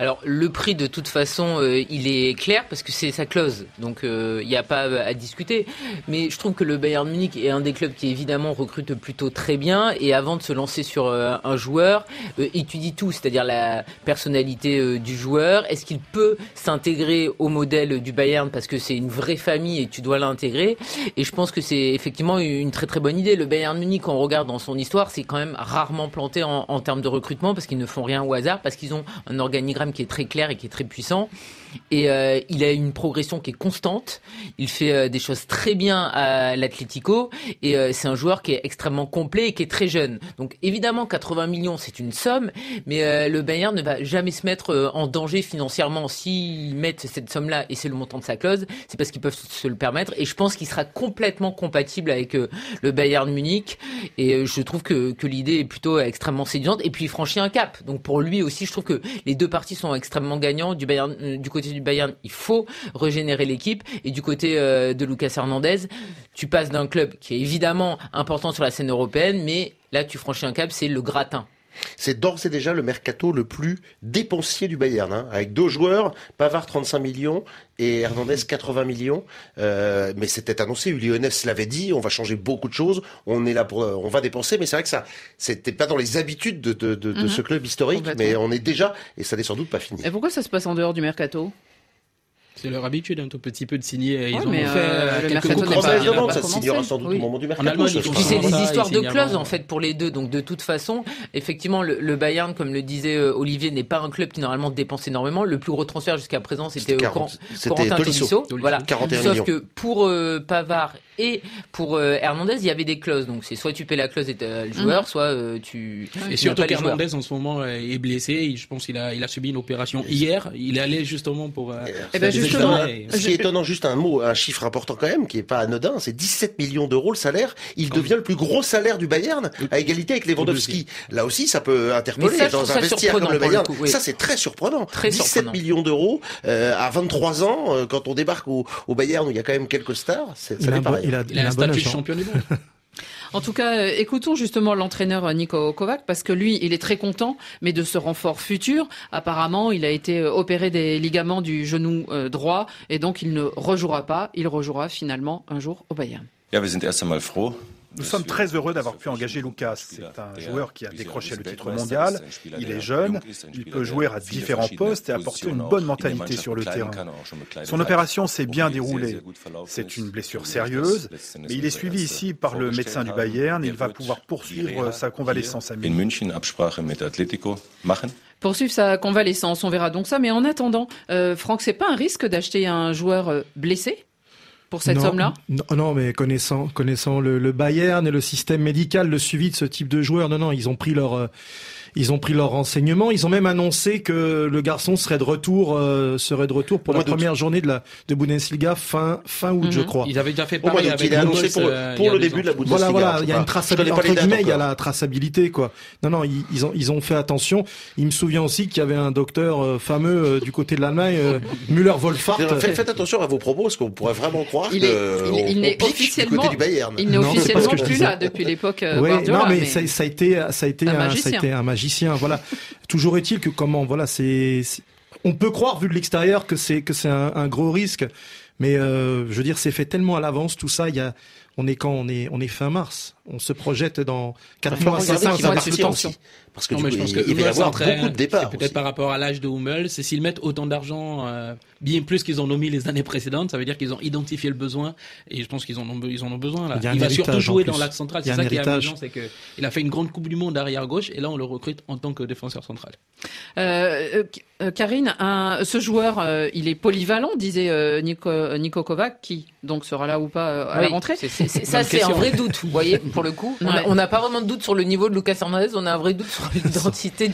Alors le prix de toute façon il est clair parce que c'est sa clause, donc il n'y a pas à discuter, mais je trouve que le Bayern Munich est un des clubs qui évidemment recrute plutôt très bien, et avant de se lancer sur un joueur, étudie tout, c'est-à-dire la personnalité du joueur, est-ce qu'il peut s'intégrer au modèle du Bayern parce que c'est une vraie famille et tu dois l'intégrer, et je pense que c'est effectivement une très très bonne idée. Le Bayern Munich, quand on regarde dans son histoire, c'est quand même rarement planté en termes de recrutement parce qu'ils ne font rien au hasard, parce qu'ils ont un organigramme qui est très clair et qui est très puissant, et il a une progression qui est constante, il fait des choses très bien à l'Atlético, et c'est un joueur qui est extrêmement complet et qui est très jeune. Donc évidemment 80 millions c'est une somme, mais le Bayern ne va jamais se mettre en danger financièrement s'ils mettent cette somme-là, et c'est le montant de sa clause, c'est parce qu'ils peuvent se le permettre, et je pense qu'il sera complètement compatible avec le Bayern Munich, et je trouve que l'idée est plutôt extrêmement séduisante, et puis il franchit un cap, donc pour lui aussi je trouve que les deux parties sont extrêmement gagnants. Du côté du Bayern, il faut régénérer l'équipe, et du côté de Lucas Hernandez, tu passes d'un club qui est évidemment important sur la scène européenne, mais là tu franchis un cap, c'est le gratin. C'est d'ores et déjà le mercato le plus dépensier du Bayern, avec deux joueurs, Pavard 35 millions et Hernandez 80 millions. Mais c'était annoncé, Uli Hoeneß l'avait dit, on va changer beaucoup de choses, on est là on va dépenser, mais c'est vrai que ça, c'était pas dans les habitudes de ce club historique, mais on est déjà, et ça n'est sans doute pas fini. Et pourquoi ça se passe en dehors du mercato ? C'est leur habitude un tout petit peu de signer. Ils ont fait quelques coups. Ça se signera sans doute au moment du mercato. En Allemagne, puis c'est des histoires de clauses en fait pour les deux. Donc de toute façon, effectivement, le Bayern, comme le disait Olivier, n'est pas un club qui normalement dépense énormément. Le plus gros transfert jusqu'à présent, c'était Corentin Tolisso. Voilà. 41 millions. Sauf que pour Pavard et pour Hernandez, il y avait des clauses. Donc c'est soit tu paies la clause et t'as le joueur, soit tu. Et surtout qu'Hernandez en ce moment est blessé. Je pense qu'il a subi une opération hier. Il allait justement pour. Ce qui est étonnant, juste un chiffre important quand même, qui est pas anodin, c'est 17 millions d'euros le salaire. Il devient le plus gros salaire du Bayern, à égalité avec Lewandowski. Là aussi, ça peut interpeller dans un vestiaire comme le Bayern. Ça, c'est très surprenant. 17 millions d'euros à 23 ans, quand on débarque au Bayern où il y a quand même quelques stars, c'est pareil. Il a un statut de champion du monde. En tout cas, écoutons justement l'entraîneur Niko Kovac, parce que lui, il est très content, mais de ce renfort futur. Apparemment, il a été opéré des ligaments du genou droit, et donc il ne rejouera pas. Il rejouera finalement un jour au Bayern. Ja, wir sind erst einmal froh, Nous sommes très heureux d'avoir pu engager Lucas. C'est un joueur qui a décroché le titre mondial. Il est jeune, il peut jouer à différents postes et apporter une bonne mentalité sur le terrain. Son opération s'est bien déroulée. C'est une blessure sérieuse, mais il est suivi ici par le médecin du Bayern et il va pouvoir poursuivre sa convalescence à Munich. Poursuivre sa convalescence, on verra donc ça. Mais en attendant, Franck, c'est pas un risque d'acheter un joueur blessé pour cette somme-là? Non, mais connaissant le Bayern et le système médical, le suivi de ce type de joueur, non, ils ont pris leur renseignements. Ils ont même annoncé que le garçon serait de retour pour la première journée de Bundesliga fin août, je crois. Ils avaient déjà fait pareil avec annoncé pour le début de la Bundesliga. Voilà, il y a une traçabilité, entre guillemets, il y a la traçabilité, quoi. Non, ils ont fait attention. Il me souvient aussi qu'il y avait un docteur fameux du côté de l'Allemagne, Müller-Wohlfahrt. Faites attention à vos propos, parce qu'on pourrait vraiment croire il n'est officiellement plus là depuis l'époque Guardiola. Non, mais ça a été un magicien. Voilà. Toujours est-il que on peut croire vu de l'extérieur que c'est un gros risque, mais je veux dire, c'est fait tellement à l'avance tout ça. On est fin mars. On se projette dans 4 mois, 5 mois de tension. Parce que il va y avoir beaucoup de départs. Peut-être par rapport à l'âge de Hummels, c'est s'ils mettent autant d'argent, bien plus qu'ils ont nommé les années précédentes, ça veut dire qu'ils ont identifié le besoin, et je pense qu'ils en ont besoin là. Il va surtout jouer dans l'axe central. C'est ça qui est amusant, c'est que il a fait une grande Coupe du Monde arrière gauche, et là on le recrute en tant que défenseur central. Karine, ce joueur, il est polyvalent, disait Niko Kovac, qui donc sera là ou pas à la rentrée. Ça, c'est un vrai doute, vous voyez, pour le coup. On n'a pas vraiment de doute sur le niveau de Lucas Hernandez, on a un vrai doute sur l'identité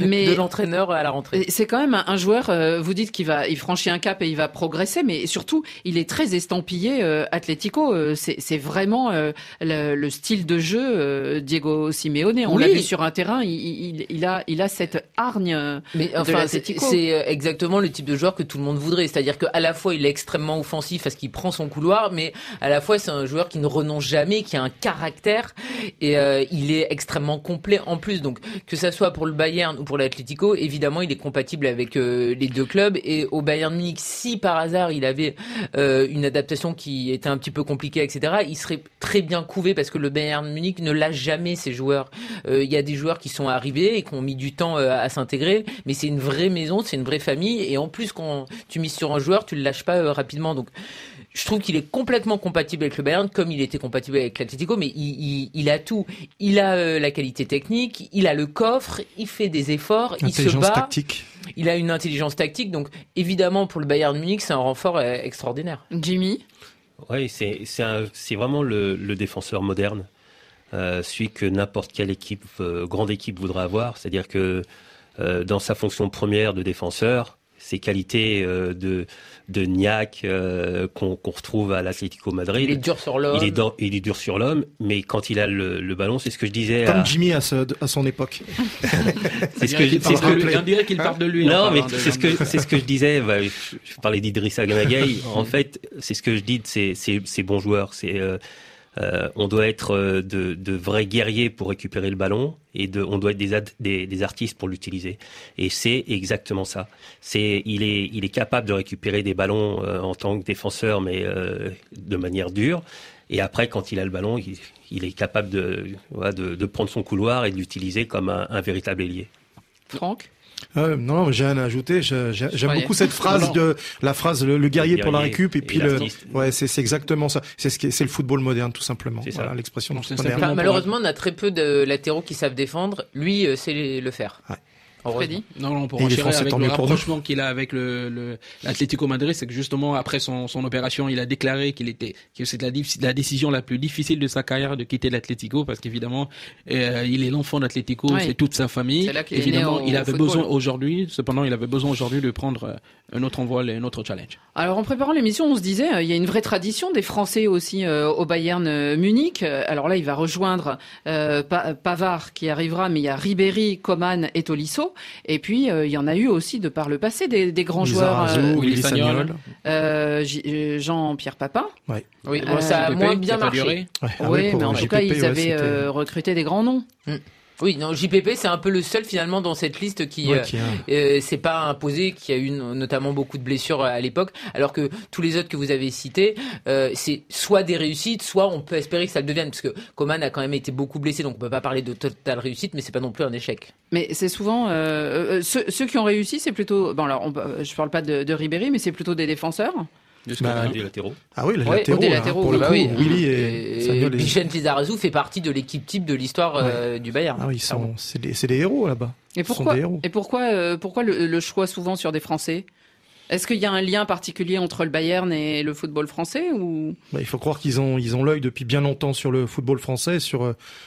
de l'entraîneur à la rentrée. C'est quand même un joueur, vous dites il franchit un cap et il va progresser, mais surtout, il est très estampillé Atlético. C'est vraiment le style de jeu Diego Simeone. On l'a vu sur un terrain, il a cette hargne de l'Atlético. C'est exactement le type de joueur que tout le monde voudrait. C'est-à-dire qu'à la fois, il est extrêmement offensif parce qu'il prend son couloir, mais à la fois, c'est un joueur qui ne renonce jamais, qui a un caractère, et il est extrêmement complet en plus. Donc, que ça soit pour le Bayern ou pour l'Atlético, évidemment, il est compatible avec les deux clubs. Et au Bayern Munich, si par hasard il avait une adaptation qui était un petit peu compliquée, etc., il serait très bien couvé parce que le Bayern Munich ne lâche jamais ses joueurs. Il y a des joueurs qui sont arrivés et qui ont mis du temps à s'intégrer, mais c'est une vraie maison, c'est une vraie famille. Et en plus, quand tu mises sur un joueur, tu le lâches pas rapidement. Donc, je trouve qu'il est complètement compatible avec le Bayern, comme il était compatible avec l'Atlético, mais il a tout. Il a la qualité technique, il a le coffre, il fait des efforts, il se bat. Tactique. Il a une intelligence tactique, donc évidemment pour le Bayern Munich, c'est un renfort extraordinaire. Jimmy ? Oui, c'est vraiment le défenseur moderne, celui que n'importe quelle grande équipe voudra avoir, c'est-à-dire que dans sa fonction première de défenseur, ses qualités de niaque qu'on retrouve à l'Atlético Madrid. Il est dur sur l'homme. Il est dur sur l'homme, mais quand il a le ballon, c'est ce que je disais. Comme Jimmy à son époque. On dirait qu'il parle de lui. Non, mais c'est ce que je disais. Je parlais d'Idrissa Gana Gueye. En fait, c'est ce que je dis de ces bons joueurs. On doit être de vrais guerriers pour récupérer le ballon et on doit être des artistes pour l'utiliser. Et c'est exactement ça. Il est capable de récupérer des ballons en tant que défenseur, mais de manière dure. Et après, quand il a le ballon, il est capable de prendre son couloir et de l'utiliser comme un véritable ailier. Franck ? Non, j'ai rien à ajouter. J'aime beaucoup cette phrase le guerrier pour la récup, et puis c'est exactement ça. C'est le football moderne, tout simplement. Voilà, l'expression moderne. Malheureusement, on a très peu de latéraux qui savent défendre. Lui, c'est le faire. Ouais. Freddy ? Non, pour enchérir avec le rapprochement qu'il a avec l'Atlético Madrid, c'est que justement après son opération, il a déclaré que c'est la décision la plus difficile de sa carrière de quitter l'Atlético, parce qu'évidemment il est l'enfant d'Atlético, c'est toute sa famille. Évidemment, il avait besoin aujourd'hui de prendre un autre envol et un autre challenge. Alors en préparant l'émission, on se disait il y a une vraie tradition des Français aussi au Bayern Munich. Alors là, il va rejoindre Pavard qui arrivera, mais il y a Ribéry, Coman et Tolisso. Et puis, il y en a eu aussi de par le passé des grands joueurs. Willy Sagnol. Jean-Pierre Papin. Ouais. Oui, ça a moins bien marché. Oui, mais en tout cas, ils avaient recruté des grands noms. Oui, non, JPP c'est un peu le seul finalement dans cette liste qui s'est pas imposé, qui a eu notamment beaucoup de blessures à l'époque, alors que tous les autres que vous avez cités, c'est soit des réussites, soit on peut espérer que ça le devienne, parce que Coman a quand même été beaucoup blessé, donc on peut pas parler de totale réussite, mais c'est pas non plus un échec. Mais c'est souvent ceux qui ont réussi, c'est plutôt je parle pas de Ribéry, mais c'est plutôt des défenseurs. Des latéraux. Ah oui, les latéraux. Des latéraux, pour le coup, Willy et Vicente Lizarazu fait partie de l'équipe type de l'histoire du Bayern. Ah oui, c'est des héros là-bas. Et pourquoi le choix souvent sur des Français ? Est-ce qu'il y a un lien particulier entre le Bayern et le football français ou... Il faut croire qu'ils ont l'œil depuis bien longtemps sur le football français.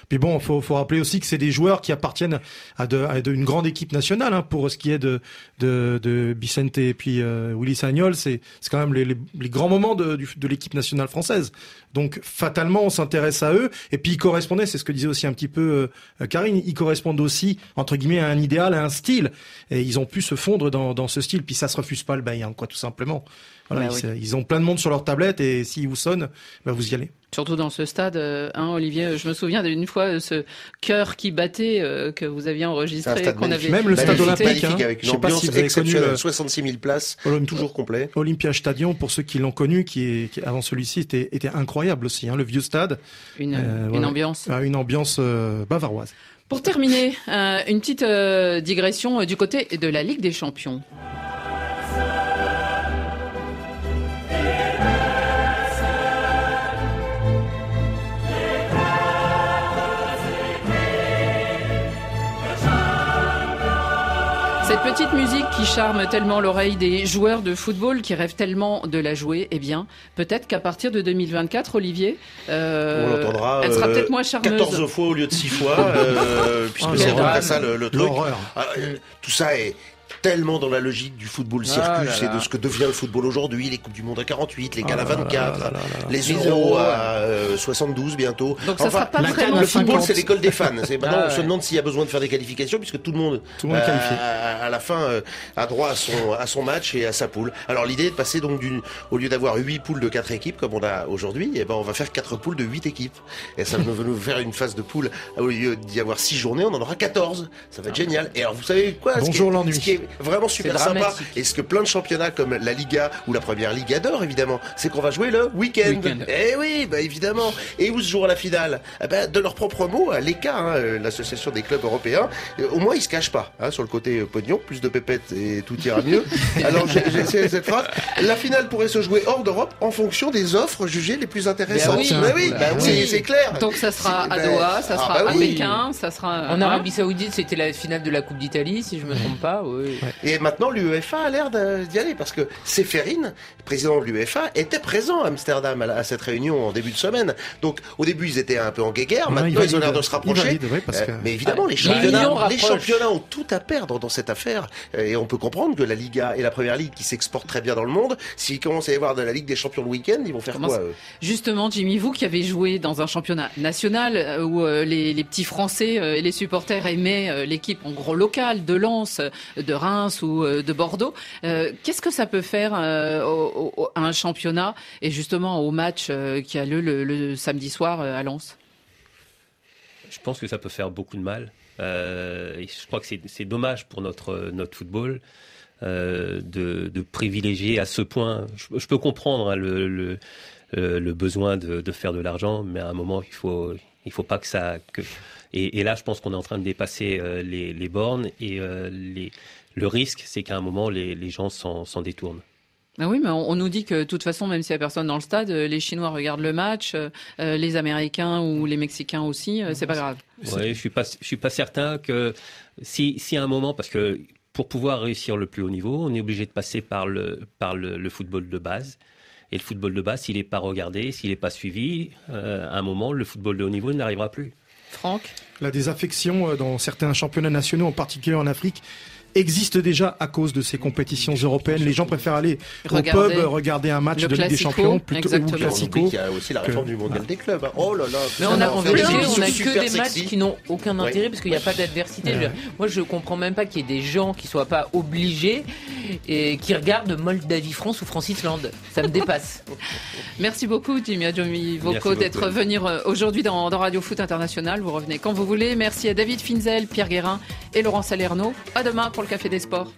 Puis bon, faut rappeler aussi que c'est des joueurs qui appartiennent à une grande équipe nationale. Hein, pour ce qui est de Vicente et puis Willy Sagnol, c'est quand même les grands moments de l'équipe nationale française. Donc fatalement, on s'intéresse à eux. Et puis ils correspondaient, c'est ce que disait aussi un petit peu Karine, ils correspondent aussi entre guillemets à un idéal, à un style. Et ils ont pu se fondre dans ce style. Puis ça se refuse pas le Bayern, quoi, tout simplement. Voilà, ils ont plein de monde sur leur tablette et s'ils vous sonnent, vous y allez. Surtout dans ce stade, Olivier, je me souviens d'une fois ce chœur qui battait que vous aviez enregistré, qu'on avait même le stade olympique, avec une ambiance exceptionnelle, 66 000 places, toujours complet. Olympia Stadion, pour ceux qui l'ont connu, qui avant celui-ci était incroyable aussi, le vieux stade. Une ambiance. Une ambiance bavaroise. Pour terminer, une petite digression du côté de la Ligue des Champions. Cette petite musique qui charme tellement l'oreille des joueurs de football qui rêvent tellement de la jouer, peut-être qu'à partir de 2024, Olivier, on l'entendra, elle sera peut-être moins charmeuse. 14 fois au lieu de 6 fois, puisque c'est vraiment ça le truc. Tout ça est tellement dans la logique du football circus et de ce que devient le football aujourd'hui, les Coupes du Monde à 48, les Cannes à 24, les Euros à 72 bientôt. Donc ça sera pas vraiment le football, c'est l'école des fans. Maintenant, on se demande s'il y a besoin de faire des qualifications, puisque tout le monde à la fin a droit à son match et à sa poule. Alors l'idée est de passer donc au lieu d'avoir 8 poules de 4 équipes comme on a aujourd'hui, on va faire 4 poules de 8 équipes. Et ça va nous faire une phase de poule, au lieu d'y avoir 6 journées, on en aura 14. Ça va être génial. Et alors vous savez quoi, Bonjour l'ennui. Ce qui est vraiment super sympa, et ce que plein de championnats comme la Liga ou la Première Ligue adorent évidemment, c'est qu'on va jouer le week-end. Eh oui, évidemment. Et où se jouera la finale? De leurs propres mots, à l'ECA, l'association des clubs européens, au moins ils se cachent pas sur le côté pognon, plus de pépettes et tout ira mieux. Alors j'ai essayé cette phrase. La finale pourrait se jouer hors d'Europe en fonction des offres jugées les plus intéressantes. C'est clair. Donc ça sera à Doha, ça sera à Pékin, ça sera en Arabie Saoudite, c'était la finale de la Coupe d'Italie, si je me trompe pas. Oui. Et maintenant, l'UEFA a l'air d'y aller, parce que Seferin, président de l'UEFA, était présent à Amsterdam à cette réunion en début de semaine. Donc, au début, ils étaient un peu en guéguerre. Maintenant, ils ont l'air de se rapprocher. Mais évidemment, les championnats ont tout à perdre dans cette affaire. Et on peut comprendre que la Liga et la Première Ligue, qui s'exportent très bien dans le monde, s'ils commencent à y avoir de la Ligue des Champions le week-end, ils vont faire quoi, eux ? Justement, Jimmy, vous qui avez joué dans un championnat national où les petits Français et les supporters aimaient l'équipe en gros locale de Lens, de Reims ou de Bordeaux, qu'est-ce que ça peut faire à un championnat et justement au match qui a lieu le samedi soir à Lens ? Je pense que ça peut faire beaucoup de mal. Et je crois que c'est dommage pour notre football de privilégier à ce point. Je peux comprendre le besoin de faire de l'argent, mais à un moment il faut pas que ça. Et là, je pense qu'on est en train de dépasser les bornes et le risque, c'est qu'à un moment les gens s'en détournent. Ah oui, mais on nous dit que de toute façon, même s'il y a personne dans le stade, les Chinois regardent le match, les Américains ou les Mexicains aussi, c'est pas grave. Ouais, je suis pas certain que si à un moment, parce que pour pouvoir réussir le plus haut niveau, on est obligé de passer par le football de base. Et le football de base, s'il n'est pas regardé, s'il n'est pas suivi, à un moment, le football de haut niveau n'arrivera plus. Franck ? La désaffection dans certains championnats nationaux, en particulier en Afrique, existe déjà à cause de ces compétitions européennes. Les gens préfèrent aller au pub, regarder un match de Ligue des Champions plutôt que le Classico. Il y a aussi la réforme du mondial des clubs. Oh là là. Mais on a que des matchs qui n'ont aucun intérêt parce qu'il n'y a pas d'adversité. Moi, je comprends même pas qu'il y ait des gens qui soient pas obligés. et qui regarde Moldavie-France ou France-Islande. Ça me dépasse. Merci beaucoup, Jimmy Adjomi-Voko, d'être venu aujourd'hui dans Radio Foot International. Vous revenez quand vous voulez. Merci à David Finzel, Pierre Guérin et Laurent Salerno. À demain pour le Café des Sports.